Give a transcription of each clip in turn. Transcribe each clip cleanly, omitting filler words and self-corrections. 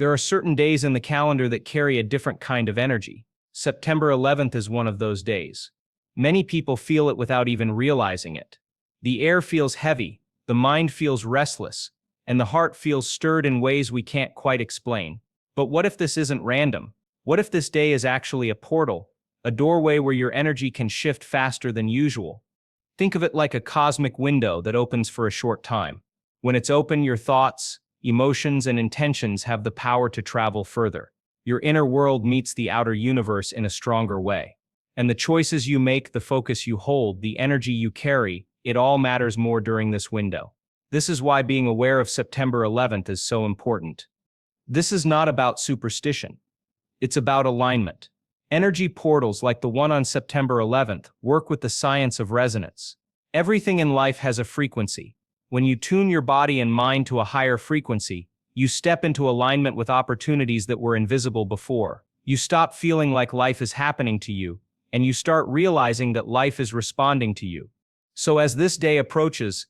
There are certain days in the calendar that carry a different kind of energy. September 11th is one of those days. Many people feel it without even realizing it. The air feels heavy, the mind feels restless, and the heart feels stirred in ways we can't quite explain. But what if this isn't random? What if this day is actually a portal, a doorway where your energy can shift faster than usual? Think of it like a cosmic window that opens for a short time. When it's open, your thoughts, emotions, and intentions have the power to travel further. Your inner world meets the outer universe in a stronger way. And the choices you make, the focus you hold, the energy you carry, it all matters more during this window. This is why being aware of September 11th is so important. This is not about superstition. It's about alignment. Energy portals like the one on September 11th work with the science of resonance. Everything in life has a frequency. When you tune your body and mind to a higher frequency, you step into alignment with opportunities that were invisible before. You stop feeling like life is happening to you, and you start realizing that life is responding to you. So as this day approaches,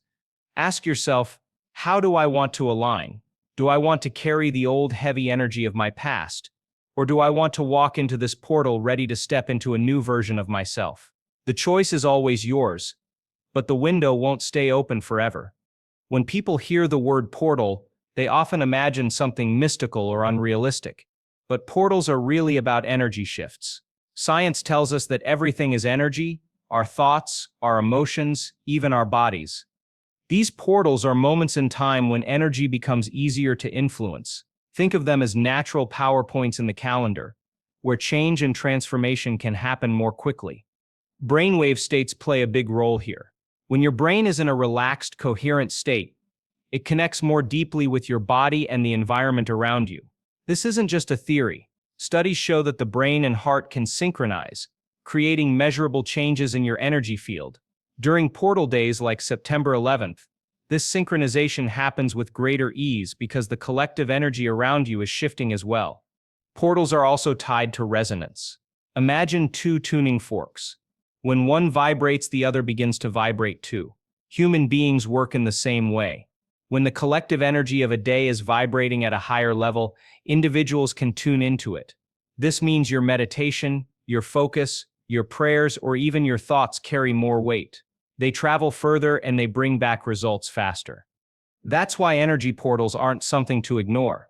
ask yourself, how do I want to align? Do I want to carry the old heavy energy of my past? Or do I want to walk into this portal ready to step into a new version of myself? The choice is always yours, but the window won't stay open forever. When people hear the word portal, they often imagine something mystical or unrealistic. But portals are really about energy shifts. Science tells us that everything is energy, our thoughts, our emotions, even our bodies. These portals are moments in time when energy becomes easier to influence. Think of them as natural power points in the calendar, where change and transformation can happen more quickly. Brainwave states play a big role here. When your brain is in a relaxed, coherent state, it connects more deeply with your body and the environment around you. This isn't just a theory. Studies show that the brain and heart can synchronize, creating measurable changes in your energy field. During portal days like September 11th, this synchronization happens with greater ease because the collective energy around you is shifting as well. Portals are also tied to resonance. Imagine two tuning forks. When one vibrates, the other begins to vibrate too. Human beings work in the same way. When the collective energy of a day is vibrating at a higher level, individuals can tune into it. This means your meditation, your focus, your prayers, or even your thoughts carry more weight. They travel further and they bring back results faster. That's why energy portals aren't something to ignore.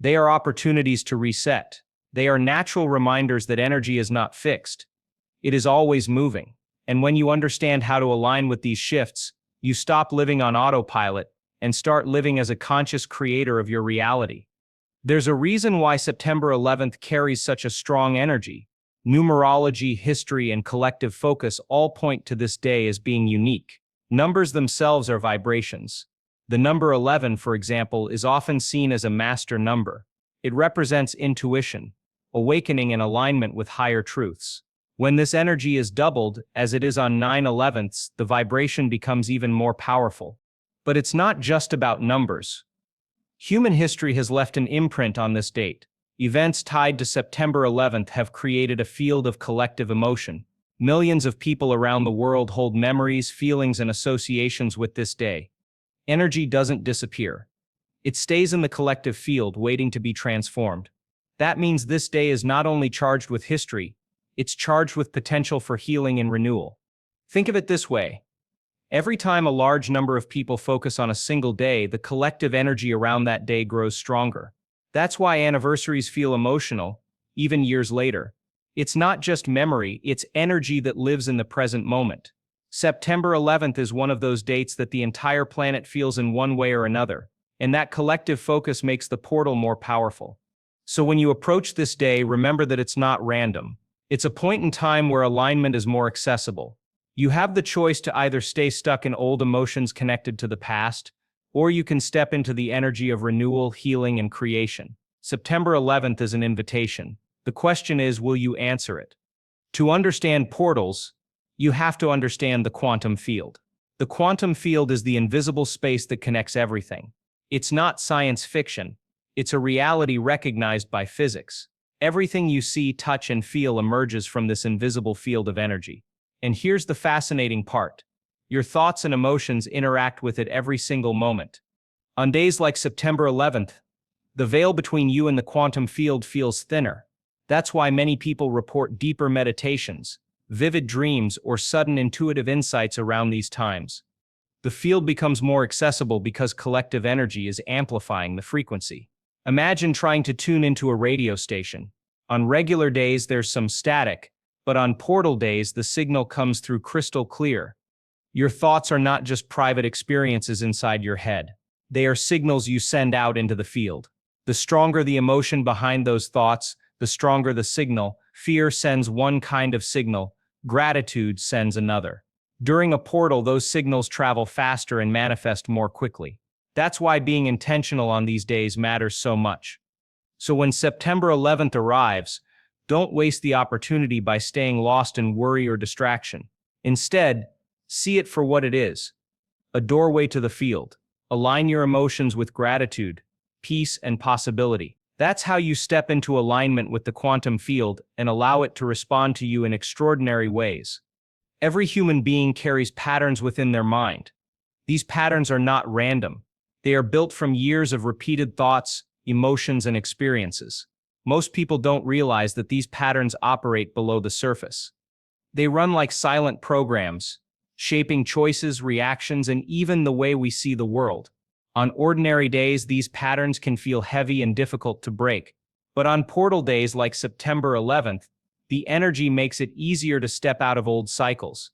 They are opportunities to reset. They are natural reminders that energy is not fixed. It is always moving. And when you understand how to align with these shifts, you stop living on autopilot and start living as a conscious creator of your reality. There's a reason why September 11th carries such a strong energy. Numerology, history, and collective focus all point to this day as being unique. Numbers themselves are vibrations. The number 11, for example, is often seen as a master number. It represents intuition, awakening, and alignment with higher truths. When this energy is doubled, as it is on 9/11ths, the vibration becomes even more powerful. But it's not just about numbers. Human history has left an imprint on this date. Events tied to September 11th have created a field of collective emotion. Millions of people around the world hold memories, feelings, and associations with this day. Energy doesn't disappear. It stays in the collective field, waiting to be transformed. That means this day is not only charged with history, it's charged with potential for healing and renewal. Think of it this way. Every time a large number of people focus on a single day, the collective energy around that day grows stronger. That's why anniversaries feel emotional, even years later. It's not just memory, it's energy that lives in the present moment. September 11th is one of those dates that the entire planet feels in one way or another, and that collective focus makes the portal more powerful. So when you approach this day, remember that it's not random. It's a point in time where alignment is more accessible. You have the choice to either stay stuck in old emotions connected to the past, or you can step into the energy of renewal, healing, and creation. September 11th is an invitation. The question is, will you answer it? To understand portals, you have to understand the quantum field. The quantum field is the invisible space that connects everything. It's not science fiction. It's a reality recognized by physics. Everything you see, touch, and feel emerges from this invisible field of energy. And here's the fascinating part. Your thoughts and emotions interact with it every single moment. On days like September 11th, The veil between you and the quantum field feels thinner. That's why many people report deeper meditations, vivid dreams, or sudden intuitive insights around these times. The field becomes more accessible because collective energy is amplifying the frequency. Imagine trying to tune into a radio station. On regular days, there's some static, but on portal days, the signal comes through crystal clear. Your thoughts are not just private experiences inside your head. They are signals you send out into the field. The stronger the emotion behind those thoughts, the stronger the signal. Fear sends one kind of signal, gratitude sends another. During a portal, those signals travel faster and manifest more quickly. That's why being intentional on these days matters so much. So when September 11th arrives, don't waste the opportunity by staying lost in worry or distraction. Instead, see it for what it is, a doorway to the field. Align your emotions with gratitude, peace, and possibility. That's how you step into alignment with the quantum field and allow it to respond to you in extraordinary ways. Every human being carries patterns within their mind. These patterns are not random. They are built from years of repeated thoughts, emotions, and experiences. Most people don't realize that these patterns operate below the surface. They run like silent programs, shaping choices, reactions, and even the way we see the world. On ordinary days, these patterns can feel heavy and difficult to break. But on portal days like September 11th, the energy makes it easier to step out of old cycles.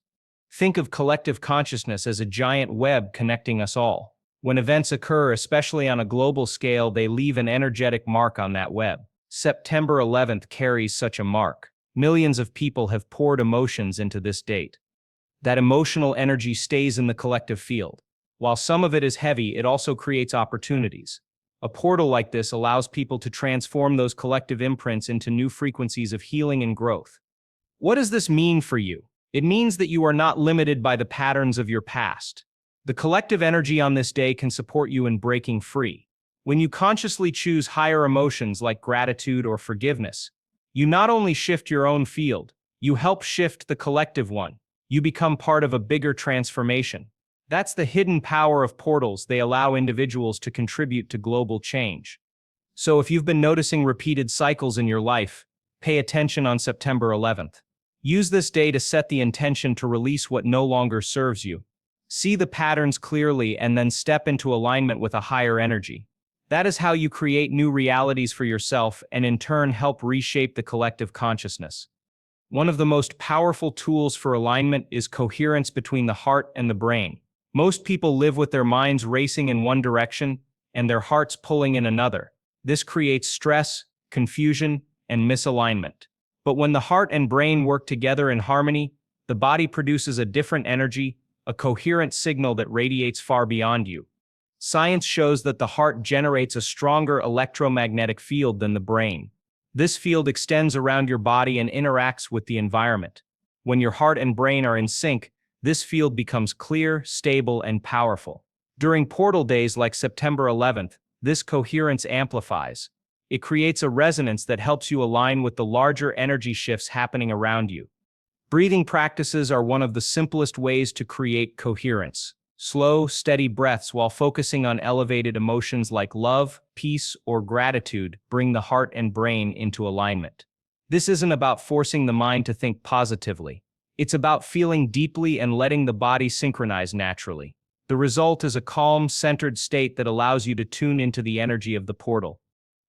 Think of collective consciousness as a giant web connecting us all. When events occur, especially on a global scale, they leave an energetic mark on that web. September 11th carries such a mark. Millions of people have poured emotions into this date. That emotional energy stays in the collective field. While some of it is heavy, it also creates opportunities. A portal like this allows people to transform those collective imprints into new frequencies of healing and growth. What does this mean for you? It means that you are not limited by the patterns of your past. The collective energy on this day can support you in breaking free. When you consciously choose higher emotions like gratitude or forgiveness, you not only shift your own field, you help shift the collective one. You become part of a bigger transformation. That's the hidden power of portals. They allow individuals to contribute to global change. So if you've been noticing repeated cycles in your life, pay attention on September 11th. Use this day to set the intention to release what no longer serves you. See the patterns clearly and then step into alignment with a higher energy. That is how you create new realities for yourself and in turn help reshape the collective consciousness. One of the most powerful tools for alignment is coherence between the heart and the brain. Most people live with their minds racing in one direction and their hearts pulling in another. This creates stress, confusion, and misalignment. But when the heart and brain work together in harmony, the body produces a different energy, a coherent signal that radiates far beyond you. Science shows that the heart generates a stronger electromagnetic field than the brain. This field extends around your body and interacts with the environment. When your heart and brain are in sync, this field becomes clear, stable, and powerful. During portal days like September 11th, this coherence amplifies. It creates a resonance that helps you align with the larger energy shifts happening around you. Breathing practices are one of the simplest ways to create coherence. Slow, steady breaths while focusing on elevated emotions like love, peace, or gratitude bring the heart and brain into alignment. This isn't about forcing the mind to think positively. It's about feeling deeply and letting the body synchronize naturally. The result is a calm, centered state that allows you to tune into the energy of the portal.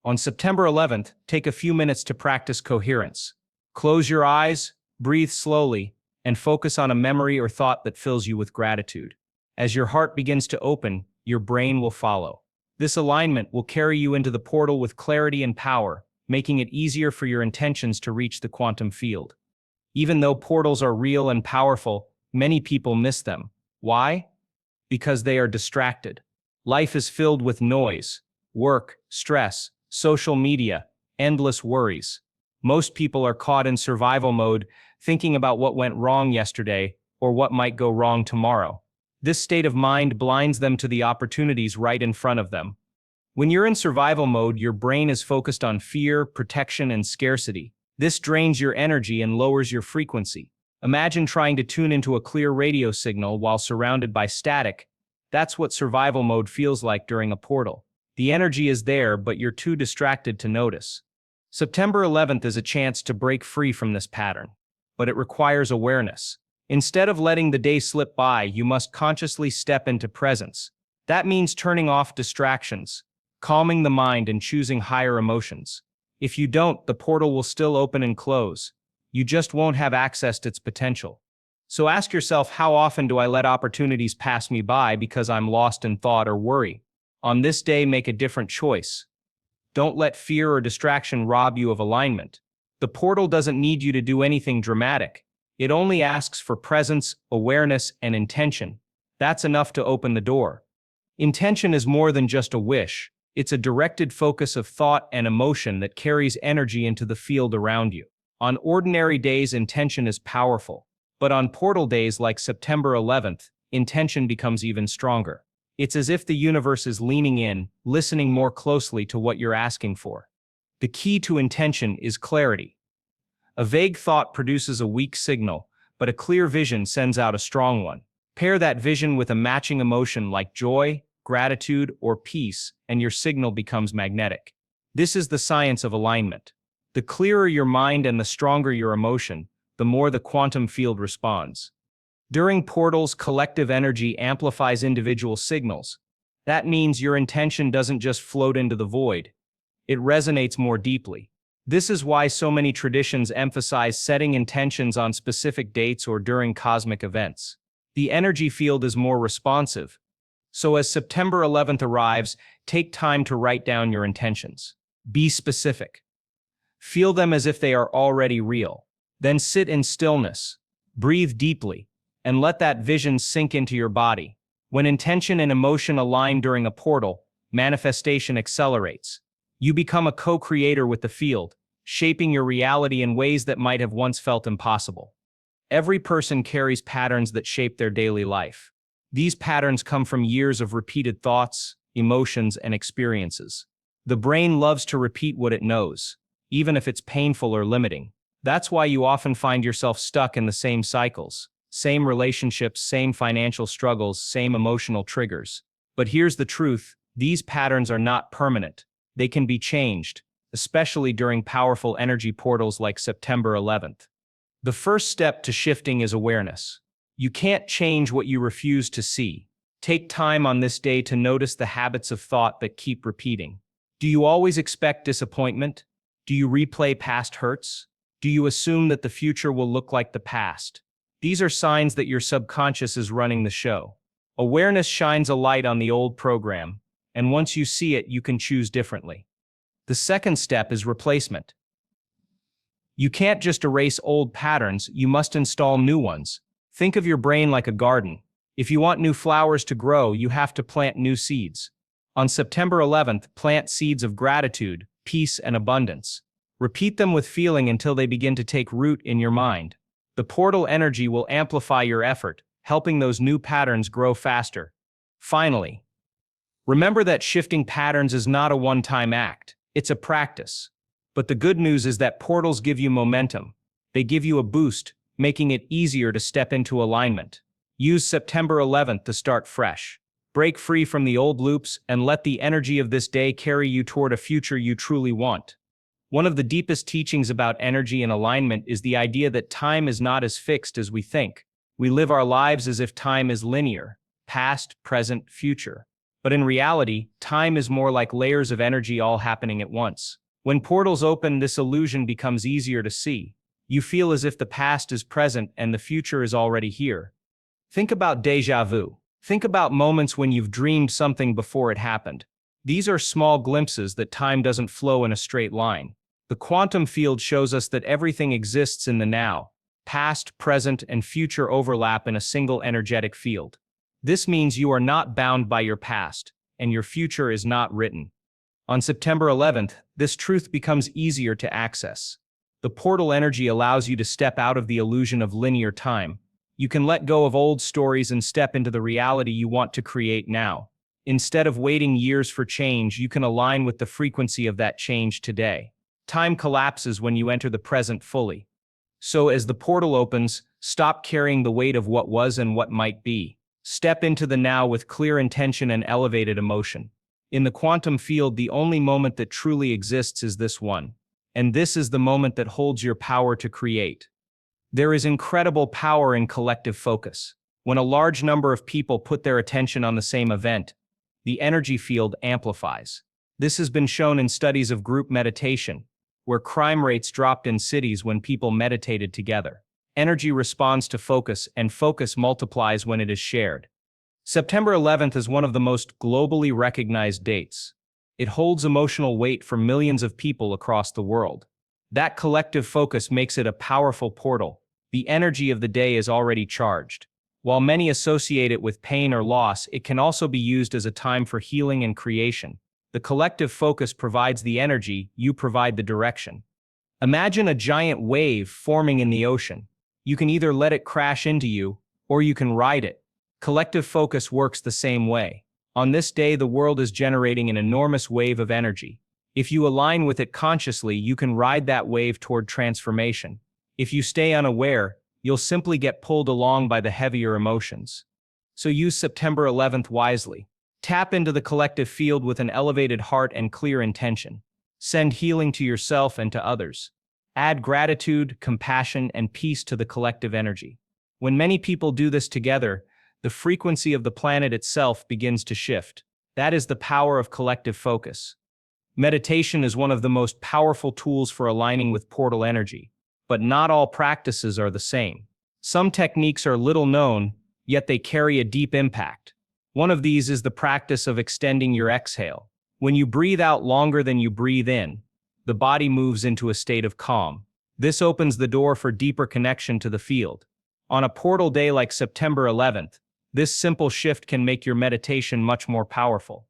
On September 11th, take a few minutes to practice coherence. Close your eyes, breathe slowly, and focus on a memory or thought that fills you with gratitude. As your heart begins to open, your brain will follow. This alignment will carry you into the portal with clarity and power, making it easier for your intentions to reach the quantum field. Even though portals are real and powerful, many people miss them. Why? Because they are distracted. Life is filled with noise, work, stress, social media, endless worries. Most people are caught in survival mode, thinking about what went wrong yesterday or what might go wrong tomorrow. This state of mind blinds them to the opportunities right in front of them. When you're in survival mode, your brain is focused on fear, protection, and scarcity. This drains your energy and lowers your frequency. Imagine trying to tune into a clear radio signal while surrounded by static. That's what survival mode feels like during a portal. The energy is there, but you're too distracted to notice. September 11th is a chance to break free from this pattern, but it requires awareness. Instead of letting the day slip by, you must consciously step into presence. That means turning off distractions, calming the mind, and choosing higher emotions. If you don't, the portal will still open and close. You just won't have access to its potential. So ask yourself, how often do I let opportunities pass me by because I'm lost in thought or worry? On this day, make a different choice. Don't let fear or distraction rob you of alignment. The portal doesn't need you to do anything dramatic. It only asks for presence, awareness, and intention. That's enough to open the door. Intention is more than just a wish. It's a directed focus of thought and emotion that carries energy into the field around you. On ordinary days, intention is powerful. But on portal days like September 11th, intention becomes even stronger. It's as if the universe is leaning in, listening more closely to what you're asking for. The key to intention is clarity. A vague thought produces a weak signal, but a clear vision sends out a strong one. Pair that vision with a matching emotion like joy, gratitude, or peace, and your signal becomes magnetic. This is the science of alignment. The clearer your mind and the stronger your emotion, the more the quantum field responds. During portals, collective energy amplifies individual signals. That means your intention doesn't just float into the void. It resonates more deeply. This is why so many traditions emphasize setting intentions on specific dates or during cosmic events. The energy field is more responsive. So as September 11th arrives, take time to write down your intentions. Be specific. Feel them as if they are already real. Then sit in stillness. Breathe deeply, and let that vision sink into your body. When intention and emotion align during a portal, manifestation accelerates. You become a co-creator with the field, shaping your reality in ways that might have once felt impossible. Every person carries patterns that shape their daily life. These patterns come from years of repeated thoughts, emotions, and experiences. The brain loves to repeat what it knows, even if it's painful or limiting. That's why you often find yourself stuck in the same cycles. Same relationships, same financial struggles, same emotional triggers. But here's the truth, these patterns are not permanent. They can be changed, especially during powerful energy portals like September 11th. The first step to shifting is awareness. You can't change what you refuse to see. Take time on this day to notice the habits of thought that keep repeating. Do you always expect disappointment? Do you replay past hurts? Do you assume that the future will look like the past? These are signs that your subconscious is running the show. Awareness shines a light on the old program, and once you see it, you can choose differently. The second step is replacement. You can't just erase old patterns, you must install new ones. Think of your brain like a garden. If you want new flowers to grow, you have to plant new seeds. On September 11th, plant seeds of gratitude, peace, and abundance. Repeat them with feeling until they begin to take root in your mind. The portal energy will amplify your effort, helping those new patterns grow faster. Finally, remember that shifting patterns is not a one-time act, it's a practice. But the good news is that portals give you momentum. They give you a boost, making it easier to step into alignment. Use September 11th to start fresh. Break free from the old loops and let the energy of this day carry you toward a future you truly want. One of the deepest teachings about energy and alignment is the idea that time is not as fixed as we think. We live our lives as if time is linear, past, present, future. But in reality, time is more like layers of energy all happening at once. When portals open, this illusion becomes easier to see. You feel as if the past is present and the future is already here. Think about déjà vu. Think about moments when you've dreamed something before it happened. These are small glimpses that time doesn't flow in a straight line. The quantum field shows us that everything exists in the now. Past, present, and future overlap in a single energetic field. This means you are not bound by your past, and your future is not written. On September 11th, this truth becomes easier to access. The portal energy allows you to step out of the illusion of linear time. You can let go of old stories and step into the reality you want to create now. Instead of waiting years for change, you can align with the frequency of that change today. Time collapses when you enter the present fully. So as the portal opens, stop carrying the weight of what was and what might be. Step into the now with clear intention and elevated emotion. In the quantum field, the only moment that truly exists is this one. And this is the moment that holds your power to create. There is incredible power in collective focus. When a large number of people put their attention on the same event, the energy field amplifies. This has been shown in studies of group meditation, where crime rates dropped in cities when people meditated together. Energy responds to focus, and focus multiplies when it is shared. September 11th is one of the most globally recognized dates. It holds emotional weight for millions of people across the world. That collective focus makes it a powerful portal. The energy of the day is already charged. While many associate it with pain or loss, it can also be used as a time for healing and creation. The collective focus provides the energy, you provide the direction. Imagine a giant wave forming in the ocean. You can either let it crash into you, or you can ride it. Collective focus works the same way. On this day, the world is generating an enormous wave of energy. If you align with it consciously, you can ride that wave toward transformation. If you stay unaware, you'll simply get pulled along by the heavier emotions. So use September 11th wisely. Tap into the collective field with an elevated heart and clear intention. Send healing to yourself and to others. Add gratitude, compassion, and peace to the collective energy. When many people do this together, the frequency of the planet itself begins to shift. That is the power of collective focus. Meditation is one of the most powerful tools for aligning with portal energy, but not all practices are the same. Some techniques are little known, yet they carry a deep impact. One of these is the practice of extending your exhale. When you breathe out longer than you breathe in, the body moves into a state of calm. This opens the door for deeper connection to the field. On a portal day like September 11th, this simple shift can make your meditation much more powerful.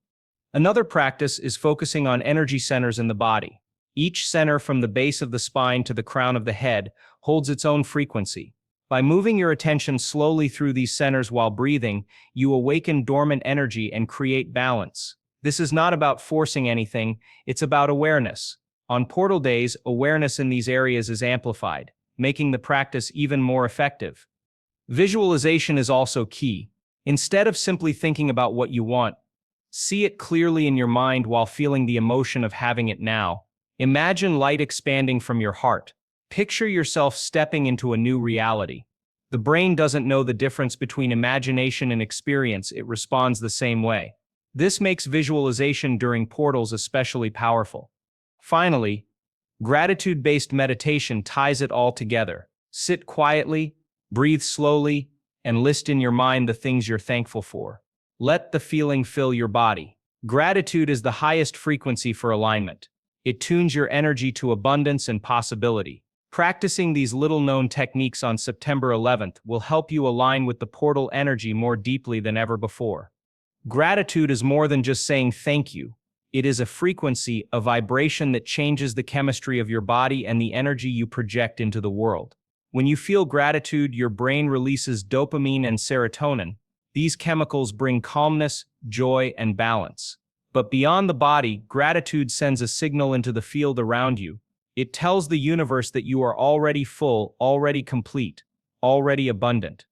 Another practice is focusing on energy centers in the body. Each center, from the base of the spine to the crown of the head, holds its own frequency. By moving your attention slowly through these centers while breathing, you awaken dormant energy and create balance. This is not about forcing anything, it's about awareness. On portal days, awareness in these areas is amplified, making the practice even more effective. Visualization is also key. Instead of simply thinking about what you want, see it clearly in your mind while feeling the emotion of having it now. Imagine light expanding from your heart. Picture yourself stepping into a new reality. The brain doesn't know the difference between imagination and experience, it responds the same way. This makes visualization during portals especially powerful. Finally, gratitude-based meditation ties it all together. Sit quietly, breathe slowly, and list in your mind the things you're thankful for. Let the feeling fill your body. Gratitude is the highest frequency for alignment. It tunes your energy to abundance and possibility. Practicing these little-known techniques on September 11th will help you align with the portal energy more deeply than ever before. Gratitude is more than just saying thank you. It is a frequency, a vibration that changes the chemistry of your body and the energy you project into the world. When you feel gratitude, your brain releases dopamine and serotonin. These chemicals bring calmness, joy, and balance. But beyond the body, gratitude sends a signal into the field around you. It tells the universe that you are already full, already complete, already abundant.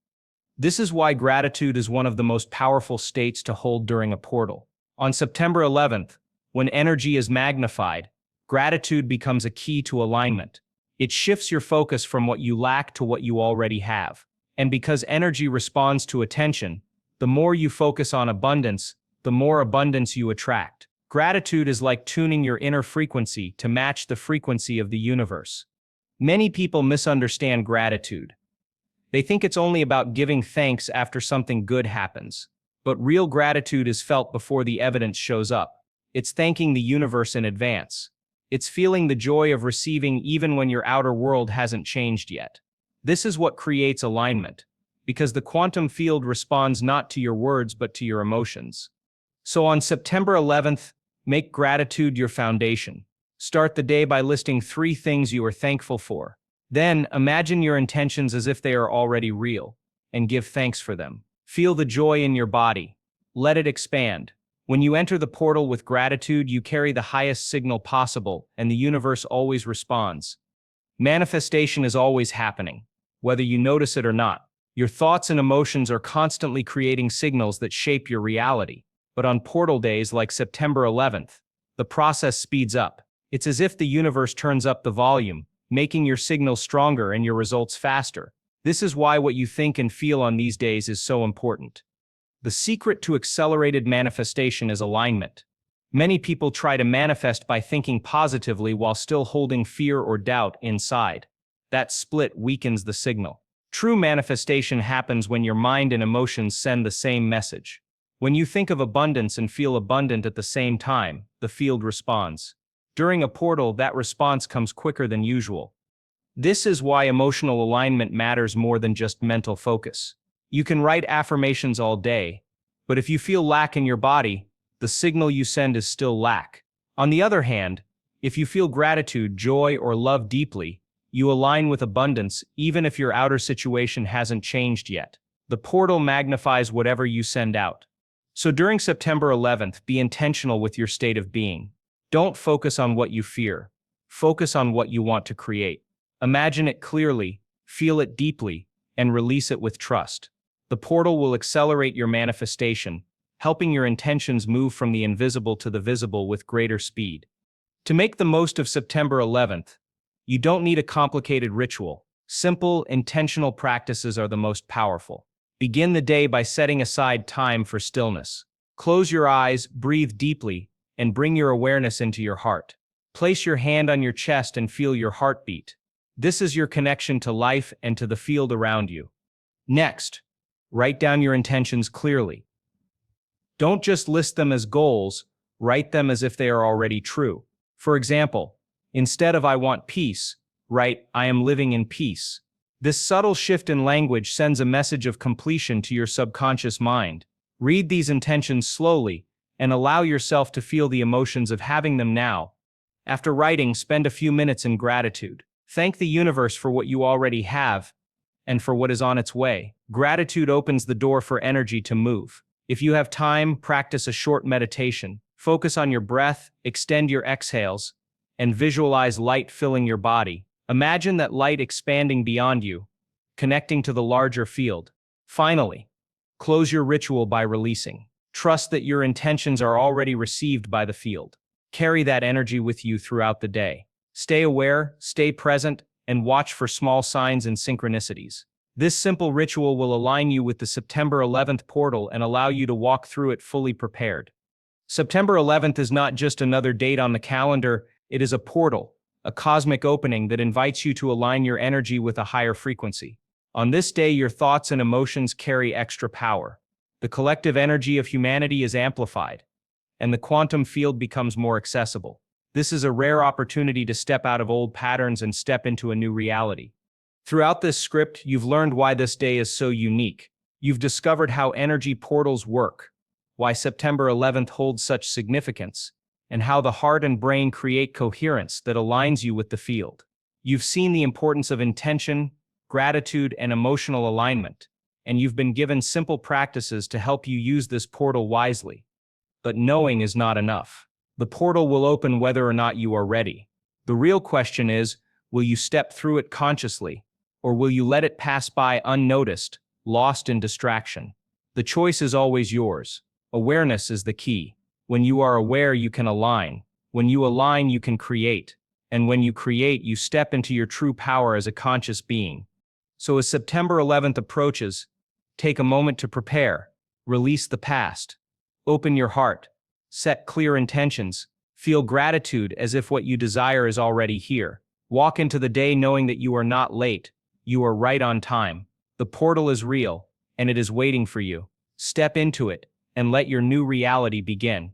This is why gratitude is one of the most powerful states to hold during a portal. On September 11th, when energy is magnified, gratitude becomes a key to alignment. It shifts your focus from what you lack to what you already have. And because energy responds to attention, the more you focus on abundance, the more abundance you attract. Gratitude is like tuning your inner frequency to match the frequency of the universe. Many people misunderstand gratitude. They think it's only about giving thanks after something good happens. But real gratitude is felt before the evidence shows up. It's thanking the universe in advance. It's feeling the joy of receiving even when your outer world hasn't changed yet. This is what creates alignment, because the quantum field responds not to your words but to your emotions. So on September 11th, make gratitude your foundation. Start the day by listing 3 things you are thankful for. Then, imagine your intentions as if they are already real, and give thanks for them. Feel the joy in your body. Let it expand. When you enter the portal with gratitude, you carry the highest signal possible, and the universe always responds. Manifestation is always happening, whether you notice it or not. Your thoughts and emotions are constantly creating signals that shape your reality. But on portal days like September 11th, the process speeds up. It's as if the universe turns up the volume, making your signals stronger and your results faster. This is why what you think and feel on these days is so important. The secret to accelerated manifestation is alignment. Many people try to manifest by thinking positively while still holding fear or doubt inside. That split weakens the signal. True manifestation happens when your mind and emotions send the same message. When you think of abundance and feel abundant at the same time, the field responds. During a portal, that response comes quicker than usual. This is why emotional alignment matters more than just mental focus. You can write affirmations all day, but if you feel lack in your body, the signal you send is still lack. On the other hand, if you feel gratitude, joy, or love deeply, you align with abundance even if your outer situation hasn't changed yet. The portal magnifies whatever you send out. So during September 11th, be intentional with your state of being. Don't focus on what you fear. Focus on what you want to create. Imagine it clearly, feel it deeply, and release it with trust. The portal will accelerate your manifestation, helping your intentions move from the invisible to the visible with greater speed. To make the most of September 11th, you don't need a complicated ritual. Simple, intentional practices are the most powerful. Begin the day by setting aside time for stillness. Close your eyes, breathe deeply, and bring your awareness into your heart. Place your hand on your chest and feel your heartbeat. This is your connection to life and to the field around you. Next, write down your intentions clearly. Don't just list them as goals, write them as if they are already true. For example, instead of "I want peace," write "I am living in peace." This subtle shift in language sends a message of completion to your subconscious mind. Read these intentions slowly and allow yourself to feel the emotions of having them now. After writing, spend a few minutes in gratitude. Thank the universe for what you already have and for what is on its way. Gratitude opens the door for energy to move. If you have time, practice a short meditation. Focus on your breath, extend your exhales, and visualize light filling your body. Imagine that light expanding beyond you, connecting to the larger field. Finally, close your ritual by releasing. Trust that your intentions are already received by the field. Carry that energy with you throughout the day. Stay aware, stay present, and watch for small signs and synchronicities. This simple ritual will align you with the September 11th portal and allow you to walk through it fully prepared. September 11th is not just another date on the calendar, it is a portal, a cosmic opening that invites you to align your energy with a higher frequency. On this day, your thoughts and emotions carry extra power. The collective energy of humanity is amplified, and the quantum field becomes more accessible. This is a rare opportunity to step out of old patterns and step into a new reality. Throughout this script, you've learned why this day is so unique. You've discovered how energy portals work, why September 11th holds such significance, and how the heart and brain create coherence that aligns you with the field. You've seen the importance of intention, gratitude, and emotional alignment, and you've been given simple practices to help you use this portal wisely. But knowing is not enough. The portal will open whether or not you are ready. The real question is, will you step through it consciously, or will you let it pass by unnoticed, lost in distraction? The choice is always yours. Awareness is the key. When you are aware, you can align. When you align, you can create. And when you create, you step into your true power as a conscious being. So as September 11th approaches, take a moment to prepare. Release the past. Open your heart. Set clear intentions. Feel gratitude as if what you desire is already here. Walk into the day knowing that you are not late. You are right on time. The portal is real, and it is waiting for you. Step into it, and let your new reality begin.